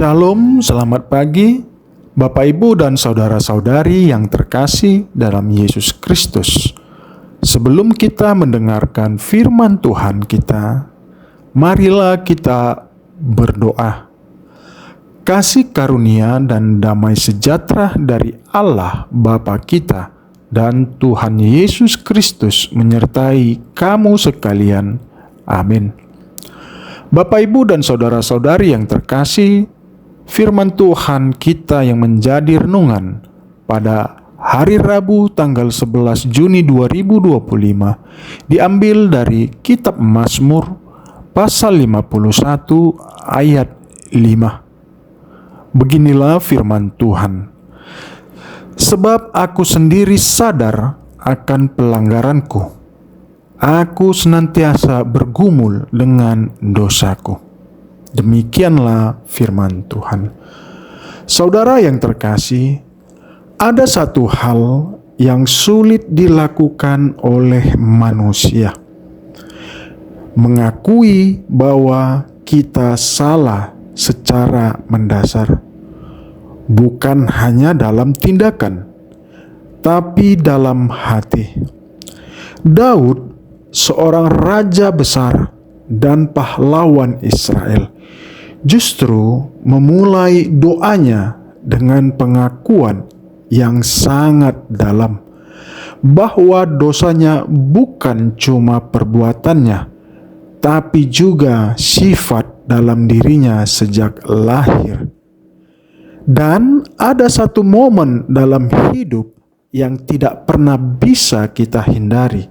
Shalom, selamat pagi Bapak Ibu dan saudara-saudari yang terkasih dalam Yesus Kristus. Sebelum kita mendengarkan firman Tuhan kita, marilah kita berdoa. Kasih karunia dan damai sejahtera dari Allah Bapa kita dan Tuhan Yesus Kristus menyertai kamu sekalian. Amin. Bapak, Ibu, dan saudara-saudari yang terkasih, firman Tuhan kita yang menjadi renungan pada hari Rabu tanggal 11 Juni 2025 diambil dari kitab Mazmur pasal 51 ayat 5. Beginilah firman Tuhan. Sebab aku sendiri sadar akan pelanggaranku. Aku senantiasa bergumul dengan dosaku. Demikianlah firman Tuhan. Saudara yang terkasih, ada satu hal yang sulit dilakukan oleh manusia. Mengakui bahwa kita salah secara mendasar. Bukan hanya dalam tindakan, tapi dalam hati. Daud, seorang raja besar dan pahlawan Israel, justru memulai doanya dengan pengakuan yang sangat dalam bahwa dosanya bukan cuma perbuatannya, tapi juga sifat dalam dirinya sejak lahir. Dan ada satu momen dalam hidup yang tidak pernah bisa kita hindari,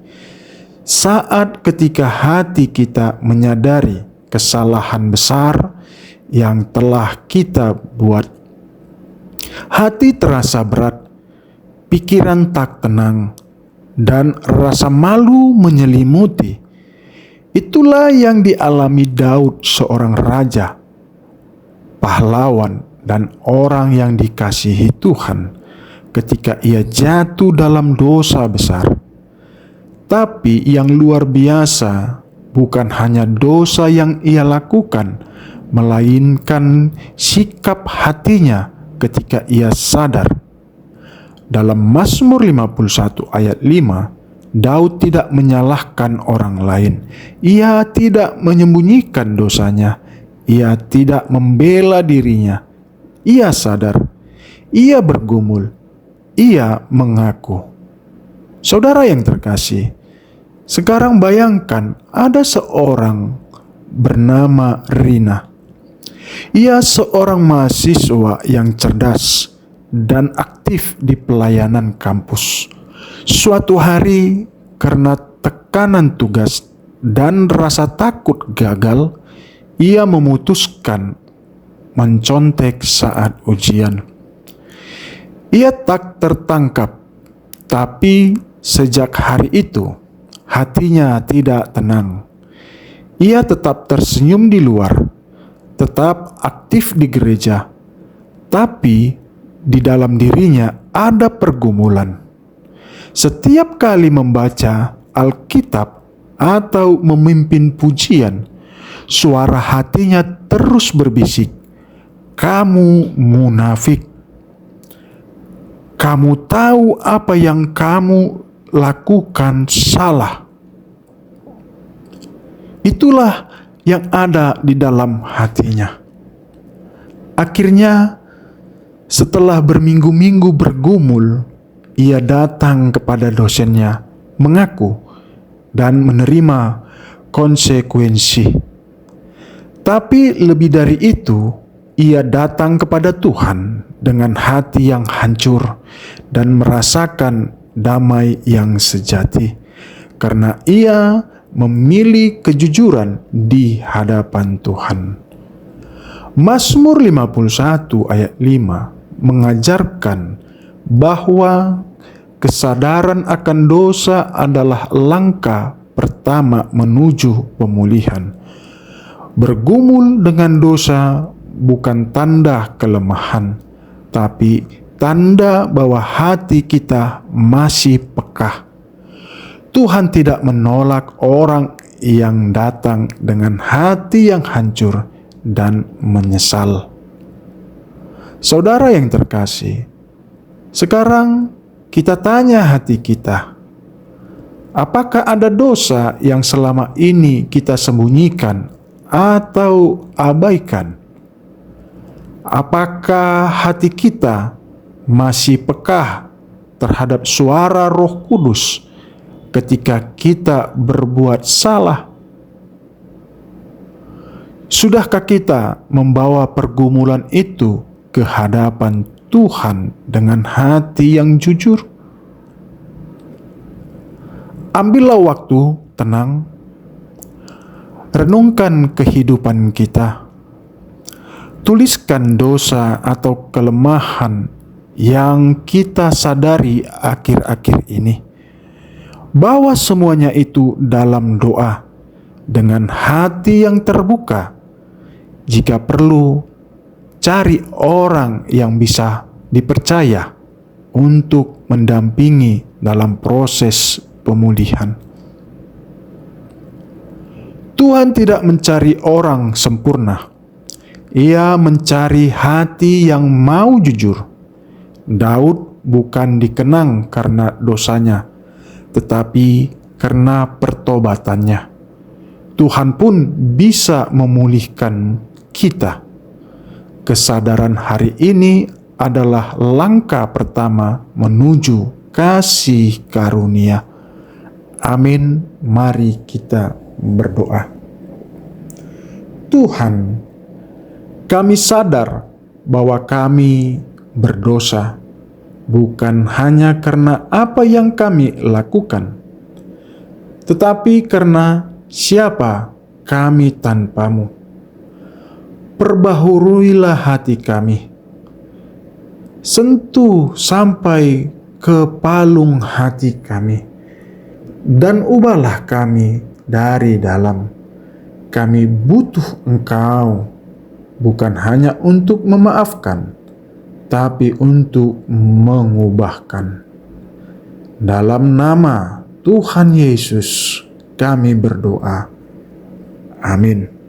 saat ketika hati kita menyadari kesalahan besar yang telah kita buat. Hati terasa berat, pikiran tak tenang, dan rasa malu menyelimuti. Itulah yang dialami Daud, seorang raja, pahlawan, dan orang yang dikasihi Tuhan ketika ia jatuh dalam dosa besar. Tapi yang luar biasa bukan hanya dosa yang ia lakukan, melainkan sikap hatinya ketika ia sadar. Dalam Mazmur 51 ayat 5, Daud tidak menyalahkan orang lain. Ia tidak menyembunyikan dosanya. Ia tidak membela dirinya. Ia sadar. Ia bergumul. Ia mengaku. Saudara yang terkasih, sekarang bayangkan ada seorang bernama Rina. Ia seorang mahasiswa yang cerdas dan aktif di pelayanan kampus. Suatu hari, karena tekanan tugas dan rasa takut gagal, ia memutuskan mencontek saat ujian. Ia tak tertangkap, tapi sejak hari itu hatinya tidak tenang. Ia tetap tersenyum di luar, tetap aktif di gereja, tapi di dalam dirinya ada pergumulan. Setiap kali membaca Alkitab atau memimpin pujian, suara hatinya terus berbisik, "Kamu munafik. Kamu tahu apa yang kamu lakukan salah." Itulah yang ada di dalam hatinya. Akhirnya, setelah berminggu-minggu bergumul, ia datang kepada dosennya, mengaku dan menerima konsekuensi. Tapi lebih dari itu, ia datang kepada Tuhan dengan hati yang hancur dan merasakan damai yang sejati, karena ia memilih kejujuran di hadapan Tuhan. Mazmur 51 ayat 5 mengajarkan bahwa kesadaran akan dosa adalah langkah pertama menuju pemulihan. Bergumul dengan dosa bukan tanda kelemahan, tapi tanda bahwa hati kita masih peka. Tuhan tidak menolak orang yang datang dengan hati yang hancur dan menyesal. Saudara yang terkasih, sekarang kita tanya hati kita, apakah ada dosa yang selama ini kita sembunyikan atau abaikan? Apakah hati kita masih peka terhadap suara Roh Kudus ketika kita berbuat salah? Sudahkah kita membawa pergumulan itu ke hadapan Tuhan dengan hati yang jujur? Ambillah waktu tenang, renungkan kehidupan kita, tuliskan dosa atau kelemahan yang kita sadari akhir-akhir ini. Bawa semuanya itu dalam doa dengan hati yang terbuka. Jika perlu, cari orang yang bisa dipercaya untuk mendampingi dalam proses pemulihan. Tuhan tidak mencari orang sempurna. Ia mencari hati yang mau jujur. Daud bukan dikenang karena dosanya, tetapi karena pertobatannya. Tuhan pun bisa memulihkan kita. Kesadaran hari ini adalah langkah pertama menuju kasih karunia. Amin. Mari kita berdoa. Tuhan, kami sadar bahwa kami berdosa, bukan hanya karena apa yang kami lakukan, tetapi karena siapa kami tanpa-Mu. Perbaharuilah hati kami, sentuh sampai ke palung hati kami, dan ubahlah kami dari dalam. Kami butuh Engkau, bukan hanya untuk memaafkan, tapi untuk mengubahkan. Dalam nama Tuhan Yesus kami berdoa. Amin.